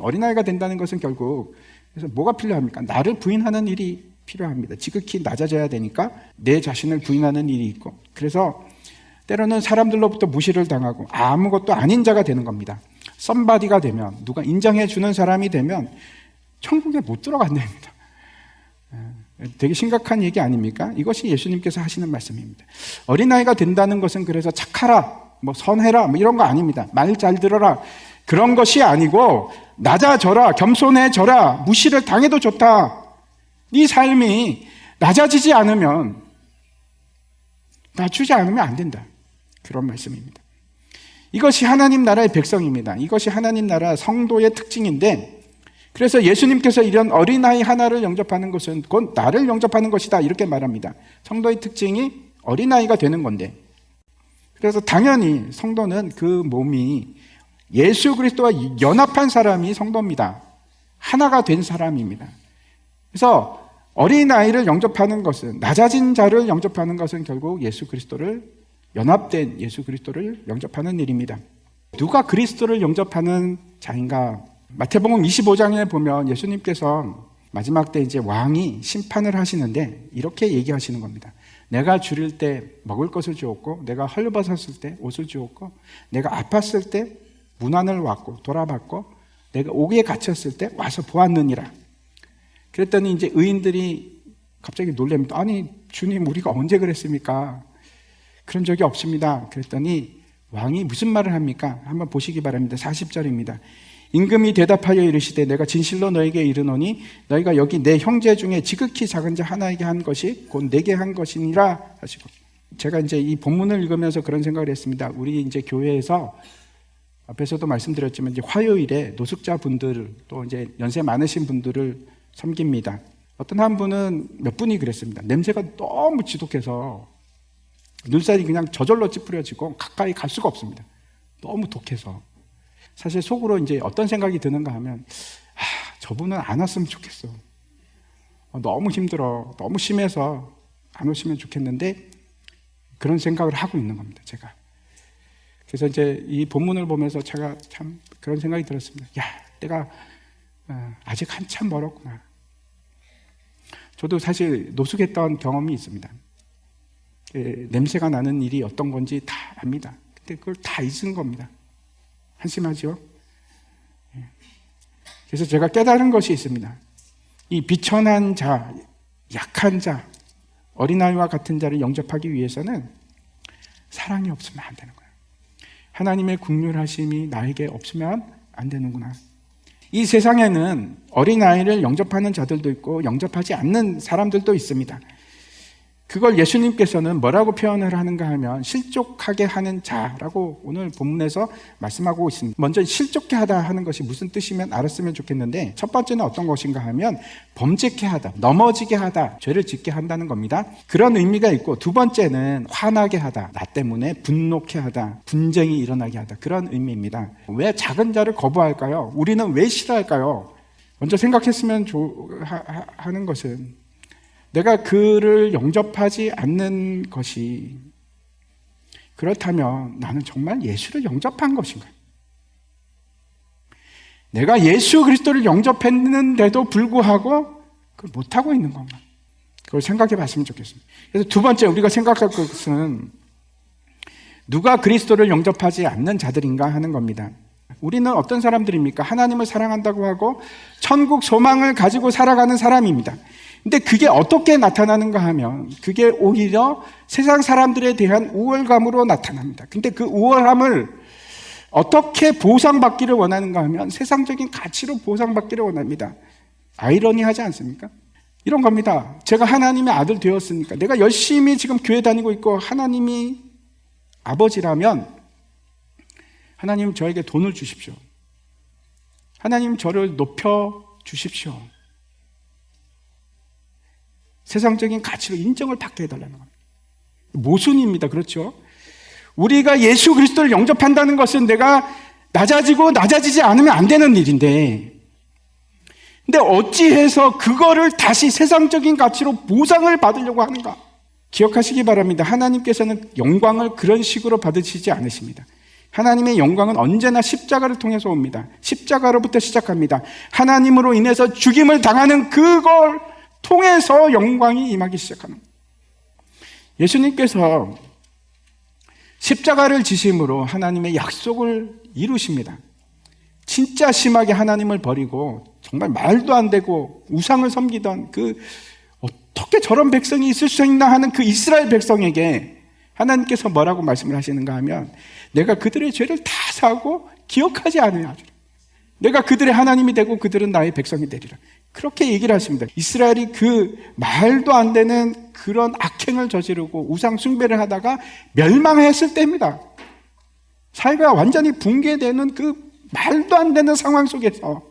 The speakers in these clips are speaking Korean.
어린아이가 된다는 것은 결국 그래서 뭐가 필요합니까? 나를 부인하는 일이 필요합니다. 지극히 낮아져야 되니까 내 자신을 부인하는 일이 있고, 그래서 때로는 사람들로부터 무시를 당하고 아무것도 아닌 자가 되는 겁니다. 썸바디가 되면, 누가 인정해 주는 사람이 되면 천국에 못 들어간답니다. 되게 심각한 얘기 아닙니까? 이것이 예수님께서 하시는 말씀입니다. 어린아이가 된다는 것은 그래서 착하라, 선해라, 이런 거 아닙니다. 말 잘 들어라, 그런 것이 아니고 낮아져라, 겸손해져라, 무시를 당해도 좋다. 네 삶이 낮아지지 않으면, 낮추지 않으면 안 된다. 그런 말씀입니다. 이것이 하나님 나라의 백성입니다. 이것이 하나님 나라 성도의 특징인데, 그래서 예수님께서 이런 어린아이 하나를 영접하는 것은 곧 나를 영접하는 것이다, 이렇게 말합니다. 성도의 특징이 어린아이가 되는 건데, 그래서 당연히 성도는 그 몸이 예수 그리스도와 연합한 사람이 성도입니다. 하나가 된 사람입니다. 그래서 어린아이를 영접하는 것은, 낮아진 자를 영접하는 것은 결국 예수 그리스도를, 연합된 예수 그리스도를 영접하는 일입니다. 누가 그리스도를 영접하는 자인가? 마태복음 25장에 보면 예수님께서 마지막 때 이제 왕이 심판을 하시는데 이렇게 얘기하시는 겁니다. 내가 줄일 때 먹을 것을 주었고, 내가 헐벗었을 때 옷을 주었고, 내가 아팠을 때 문안을 왔고 돌아봤고, 내가 옥에 갇혔을 때 와서 보았느니라. 그랬더니 이제 의인들이 갑자기 놀랍니다. 아니 주님, 우리가 언제 그랬습니까? 그런 적이 없습니다. 그랬더니 왕이 무슨 말을 합니까? 한번 보시기 바랍니다. 40절입니다. 임금이 대답하여 이르시되 내가 진실로 너에게 이르노니 너희가 여기 내 형제 중에 지극히 작은 자 하나에게 한 것이 곧 내게 한 것이니라 하시고, 제가 이제 이 본문을 읽으면서 그런 생각을 했습니다. 우리 이제 교회에서 앞에서도 말씀드렸지만 이제 화요일에 노숙자 분들, 또 이제 연세 많으신 분들을 섬깁니다. 어떤 한 분은, 몇 분이 그랬습니다. 냄새가 너무 지독해서 눈살이 그냥 저절로 찌푸려지고 가까이 갈 수가 없습니다. 너무 독해서. 사실 속으로 이제 어떤 생각이 드는가 하면, 저분은 안 왔으면 좋겠어. 너무 힘들어. 너무 심해서 안 오시면 좋겠는데, 그런 생각을 하고 있는 겁니다, 제가. 그래서 이제 이 본문을 보면서 제가 참 그런 생각이 들었습니다. 내가 아직 한참 멀었구나. 저도 사실 노숙했던 경험이 있습니다. 냄새가 나는 일이 어떤 건지 다 압니다. 근데 그걸 다 잊은 겁니다. 한심하죠? 그래서 제가 깨달은 것이 있습니다. 이 비천한 자, 약한 자, 어린아이와 같은 자를 영접하기 위해서는 사랑이 없으면 안 되는 거예요. 하나님의 긍휼하심이 나에게 없으면 안 되는구나. 이 세상에는 어린아이를 영접하는 자들도 있고 영접하지 않는 사람들도 있습니다. 그걸 예수님께서는 뭐라고 표현을 하는가 하면 실족하게 하는 자라고 오늘 본문에서 말씀하고 있습니다. 먼저 실족케 하다 하는 것이 무슨 뜻이면 알았으면 좋겠는데, 첫 번째는 어떤 것인가 하면 범죄케 하다, 넘어지게 하다, 죄를 짓게 한다는 겁니다. 그런 의미가 있고, 두 번째는 화나게 하다, 나 때문에 분노케 하다, 분쟁이 일어나게 하다, 그런 의미입니다. 왜 작은 자를 거부할까요? 우리는 왜 싫어할까요? 먼저 생각했으면 하는 것은, 내가 그를 영접하지 않는 것이, 그렇다면 나는 정말 예수를 영접한 것인가? 내가 예수 그리스도를 영접했는데도 불구하고 그걸 못하고 있는 건가? 그걸 생각해 봤으면 좋겠습니다. 그래서 두 번째 우리가 생각할 것은, 누가 그리스도를 영접하지 않는 자들인가 하는 겁니다. 우리는 어떤 사람들입니까? 하나님을 사랑한다고 하고 천국 소망을 가지고 살아가는 사람입니다. 근데 그게 어떻게 나타나는가 하면, 그게 오히려 세상 사람들에 대한 우월감으로 나타납니다. 근데 그 우월함을 어떻게 보상받기를 원하는가 하면 세상적인 가치로 보상받기를 원합니다. 아이러니하지 않습니까? 이런 겁니다. 제가 하나님의 아들 되었으니까, 내가 열심히 지금 교회 다니고 있고 하나님이 아버지라면 하나님 저에게 돈을 주십시오. 하나님 저를 높여 주십시오. 세상적인 가치로 인정을 받게 해달라는 겁니다. 모순입니다. 그렇죠? 우리가 예수 그리스도를 영접한다는 것은 내가 낮아지지 않으면 안 되는 일인데, 근데 어찌해서 그거를 다시 세상적인 가치로 보상을 받으려고 하는가? 기억하시기 바랍니다. 하나님께서는 영광을 그런 식으로 받으시지 않으십니다. 하나님의 영광은 언제나 십자가를 통해서 옵니다. 십자가로부터 시작합니다. 하나님으로 인해서 죽임을 당하는 그걸 통해서 영광이 임하기 시작하는 거예요. 예수님께서 십자가를 지심으로 하나님의 약속을 이루십니다. 진짜 심하게 하나님을 버리고 정말 말도 안 되고 우상을 섬기던 어떻게 저런 백성이 있을 수 있나 하는 그 이스라엘 백성에게 하나님께서 뭐라고 말씀을 하시는가 하면, 내가 그들의 죄를 다 사고 기억하지 않으려 하리라. 내가 그들의 하나님이 되고 그들은 나의 백성이 되리라. 그렇게 얘기를 하십니다. 이스라엘이 그 말도 안 되는 그런 악행을 저지르고 우상 숭배를 하다가 멸망했을 때입니다. 사회가 완전히 붕괴되는 그 말도 안 되는 상황 속에서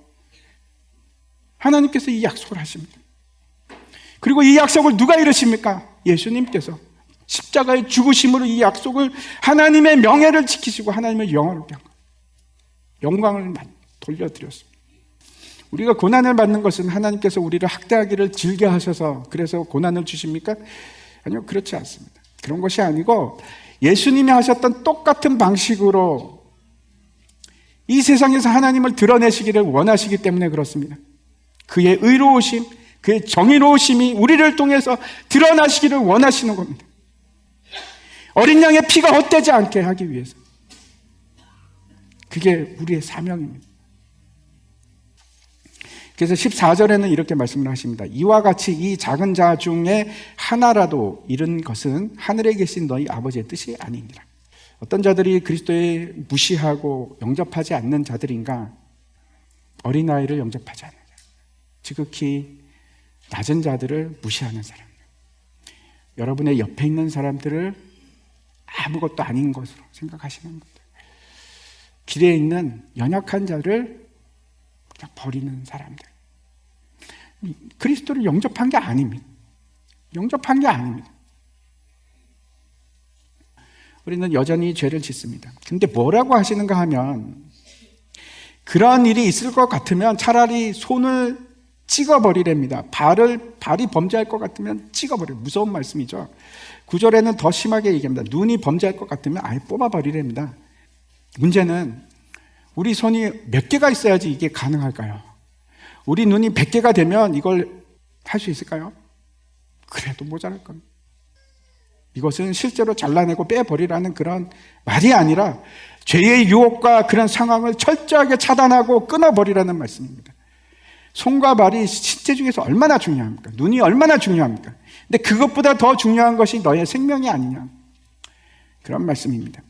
하나님께서 이 약속을 하십니다. 그리고 이 약속을 누가 이루십니까? 예수님께서 십자가의 죽으심으로 이 약속을, 하나님의 명예를 지키시고 하나님의 영광을 영광을 돌려드렸습니다. 우리가 고난을 받는 것은 하나님께서 우리를 학대하기를 즐겨 하셔서 그래서 고난을 주십니까? 아니요, 그렇지 않습니다. 그런 것이 아니고 예수님이 하셨던 똑같은 방식으로 이 세상에서 하나님을 드러내시기를 원하시기 때문에 그렇습니다. 그의 의로우심, 그의 정의로우심이 우리를 통해서 드러나시기를 원하시는 겁니다. 어린 양의 피가 헛되지 않게 하기 위해서. 그게 우리의 사명입니다. 그래서 14절에는 이렇게 말씀을 하십니다. 이와 같이 이 작은 자 중에 하나라도 잃은 것은 하늘에 계신 너희 아버지의 뜻이 아니니라. 어떤 자들이 그리스도에 무시하고 영접하지 않는 자들인가? 어린아이를 영접하지 않는 자, 지극히 낮은 자들을 무시하는 사람들, 여러분의 옆에 있는 사람들을 아무것도 아닌 것으로 생각하시는 분들, 길에 있는 연약한 자를 그냥 버리는 사람들, 그리스도를 영접한 게 아닙니다. 영접한 게 아닙니다. 우리는 여전히 죄를 짓습니다. 근데 뭐라고 하시는가 하면, 그런 일이 있을 것 같으면 차라리 손을 찍어버리랍니다. 발이 범죄할 것 같으면 찍어버려요. 무서운 말씀이죠. 9절에는 더 심하게 얘기합니다. 눈이 범죄할 것 같으면 아예 뽑아버리랍니다. 문제는 우리 손이 몇 개가 있어야지 이게 가능할까요? 우리 눈이 100개가 되면 이걸 할 수 있을까요? 그래도 모자랄 겁니다. 이것은 실제로 잘라내고 빼버리라는 그런 말이 아니라 죄의 유혹과 그런 상황을 철저하게 차단하고 끊어버리라는 말씀입니다. 손과 발이 신체 중에서 얼마나 중요합니까? 눈이 얼마나 중요합니까? 근데 그것보다 더 중요한 것이 너의 생명이 아니냐, 그런 말씀입니다.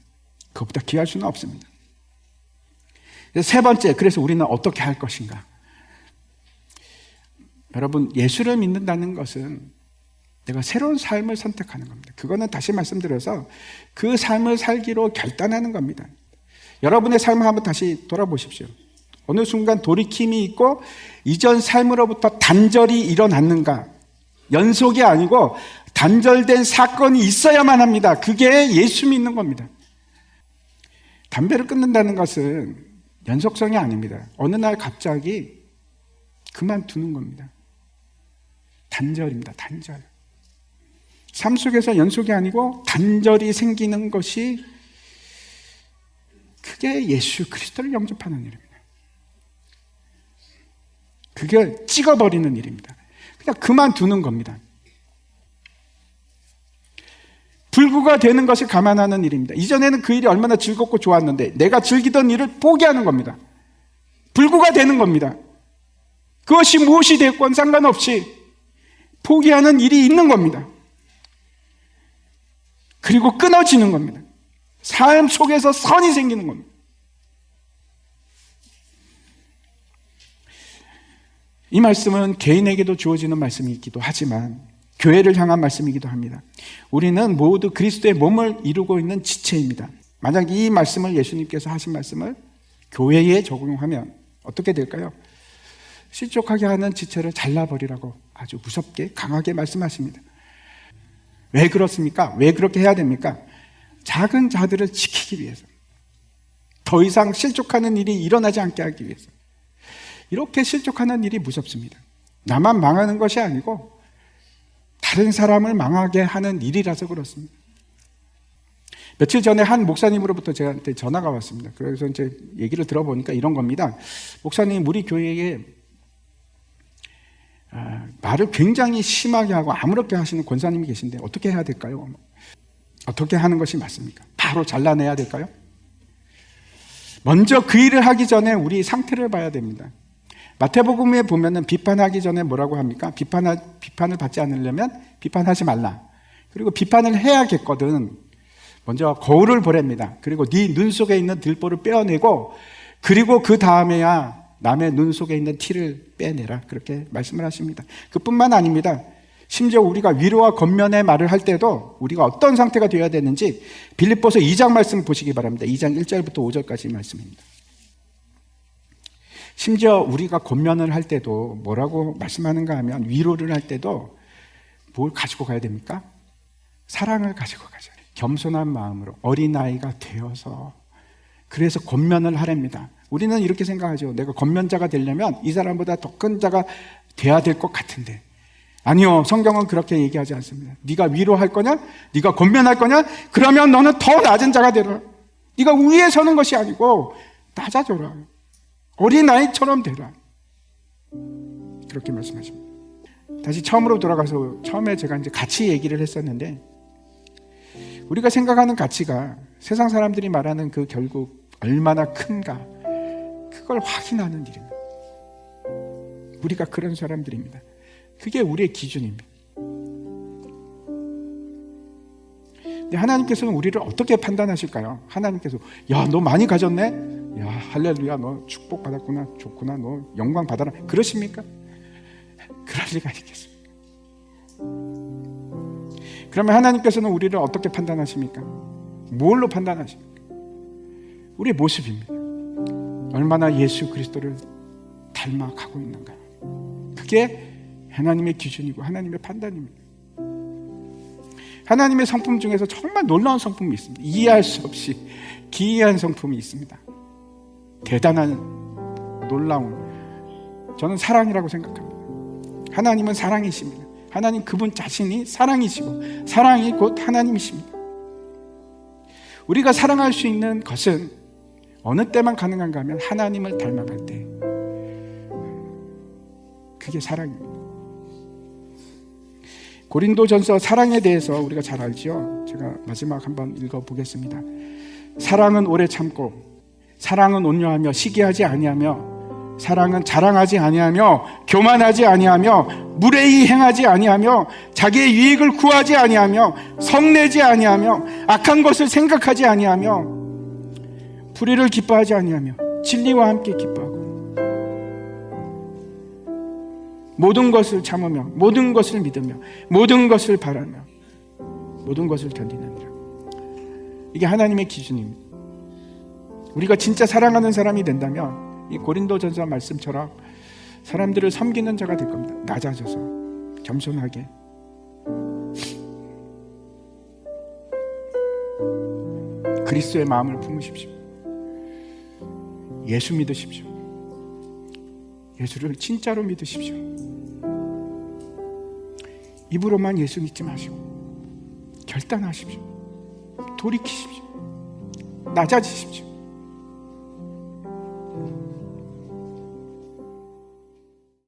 그것보다 귀할 수는 없습니다. 세 번째, 그래서 우리는 어떻게 할 것인가? 여러분, 예수를 믿는다는 것은 내가 새로운 삶을 선택하는 겁니다. 그거는 다시 말씀드려서 그 삶을 살기로 결단하는 겁니다. 여러분의 삶을 한번 다시 돌아보십시오. 어느 순간 돌이킴이 있고 이전 삶으로부터 단절이 일어났는가? 연속이 아니고 단절된 사건이 있어야만 합니다. 그게 예수 믿는 겁니다. 담배를 끊는다는 것은 연속성이 아닙니다. 어느 날 갑자기 그만두는 겁니다. 단절입니다. 단절. 삶 속에서 연속이 아니고 단절이 생기는 것이, 그게 예수 그리스도를 영접하는 일입니다. 그게 찍어버리는 일입니다. 그냥 그만두는 겁니다. 불구가 되는 것을 감안하는 일입니다. 이전에는 그 일이 얼마나 즐겁고 좋았는데 내가 즐기던 일을 포기하는 겁니다. 불구가 되는 겁니다. 그것이 무엇이 됐건 상관없이 포기하는 일이 있는 겁니다. 그리고 끊어지는 겁니다. 삶 속에서 선이 생기는 겁니다. 이 말씀은 개인에게도 주어지는 말씀이기도 하지만 교회를 향한 말씀이기도 합니다. 우리는 모두 그리스도의 몸을 이루고 있는 지체입니다. 만약 이 말씀을, 예수님께서 하신 말씀을 교회에 적용하면 어떻게 될까요? 실족하게 하는 지체를 잘라버리라고 아주 무섭게 강하게 말씀하십니다. 왜 그렇습니까? 왜 그렇게 해야 됩니까? 작은 자들을 지키기 위해서, 더 이상 실족하는 일이 일어나지 않게 하기 위해서. 이렇게 실족하는 일이 무섭습니다. 나만 망하는 것이 아니고 다른 사람을 망하게 하는 일이라서 그렇습니다. 며칠 전에 한 목사님으로부터 저한테 전화가 왔습니다. 그래서 이제 얘기를 들어보니까 이런 겁니다. 목사님, 우리 교회에 말을 굉장히 심하게 하고 아무렇게 하시는 권사님이 계신데 어떻게 해야 될까요? 어떻게 하는 것이 맞습니까? 바로 잘라내야 될까요? 먼저 그 일을 하기 전에 우리 상태를 봐야 됩니다. 마태복음에 보면은 비판하기 전에 뭐라고 합니까? 비판을 받지 않으려면 비판하지 말라. 그리고 비판을 해야겠거든. 먼저 거울을 보랍니다. 그리고 네 눈 속에 있는 들보를 빼어내고, 그리고 그 다음에야 남의 눈 속에 있는 티를 빼내라. 그렇게 말씀을 하십니다. 그뿐만 아닙니다. 심지어 우리가 위로와 권면의 말을 할 때도 우리가 어떤 상태가 되어야 되는지 빌립보서 2장 말씀 보시기 바랍니다. 2장 1절부터 5절까지 말씀입니다. 심지어 우리가 권면을 할 때도 뭐라고 말씀하는가 하면, 위로를 할 때도 뭘 가지고 가야 됩니까? 사랑을 가지고 가자. 겸손한 마음으로 어린아이가 되어서, 그래서 권면을 하랍니다. 우리는 이렇게 생각하죠. 내가 권면자가 되려면 이 사람보다 더 큰 자가 돼야 될 것 같은데, 아니요, 성경은 그렇게 얘기하지 않습니다. 네가 위로할 거냐? 네가 권면할 거냐? 그러면 너는 더 낮은 자가 되라. 네가 위에 서는 것이 아니고 낮아져라. 어린아이처럼 되라. 그렇게 말씀하십니다. 다시 처음으로 돌아가서, 처음에 제가 이제 가치 얘기를 했었는데, 우리가 생각하는 가치가 세상 사람들이 말하는 그 결국 얼마나 큰가, 그걸 확인하는 일입니다. 우리가 그런 사람들입니다. 그게 우리의 기준입니다. 근데 하나님께서는 우리를 어떻게 판단하실까요? 하나님께서, 야, 너 많이 가졌네? 야, 할렐루야, 너 축복 받았구나, 좋구나, 너 영광 받아라, 그러십니까? 그럴 리가 있겠습니까? 그러면 하나님께서는 우리를 어떻게 판단하십니까? 뭘로 판단하십니까? 우리의 모습입니다. 얼마나 예수 그리스도를 닮아가고 있는가. 그게 하나님의 기준이고 하나님의 판단입니다. 하나님의 성품 중에서 정말 놀라운 성품이 있습니다. 이해할 수 없이 기이한 성품이 있습니다. 대단한, 놀라운, 저는 사랑이라고 생각합니다. 하나님은 사랑이십니다. 하나님 그분 자신이 사랑이시고 사랑이 곧 하나님이십니다. 우리가 사랑할 수 있는 것은 어느 때만 가능한가 하면 하나님을 닮아갈 때, 그게 사랑입니다. 고린도전서 사랑에 대해서 우리가 잘 알죠? 제가 마지막 한번 읽어보겠습니다. 사랑은 오래 참고, 사랑은 온유하며 시기하지 아니하며, 사랑은 자랑하지 아니하며 교만하지 아니하며 무례히 행하지 아니하며 자기의 유익을 구하지 아니하며 성내지 아니하며 악한 것을 생각하지 아니하며 불의를 기뻐하지 아니하며 진리와 함께 기뻐하고 모든 것을 참으며 모든 것을 믿으며 모든 것을 바라며 모든 것을 견디느니라. 이게 하나님의 기준입니다. 우리가 진짜 사랑하는 사람이 된다면 이 고린도전서 말씀처럼 사람들을 섬기는 자가 될 겁니다. 낮아져서 겸손하게. 그리스도의 마음을 품으십시오. 예수 믿으십시오. 예수를 진짜로 믿으십시오. 입으로만 예수 믿지 마시고 결단하십시오. 돌이키십시오. 낮아지십시오.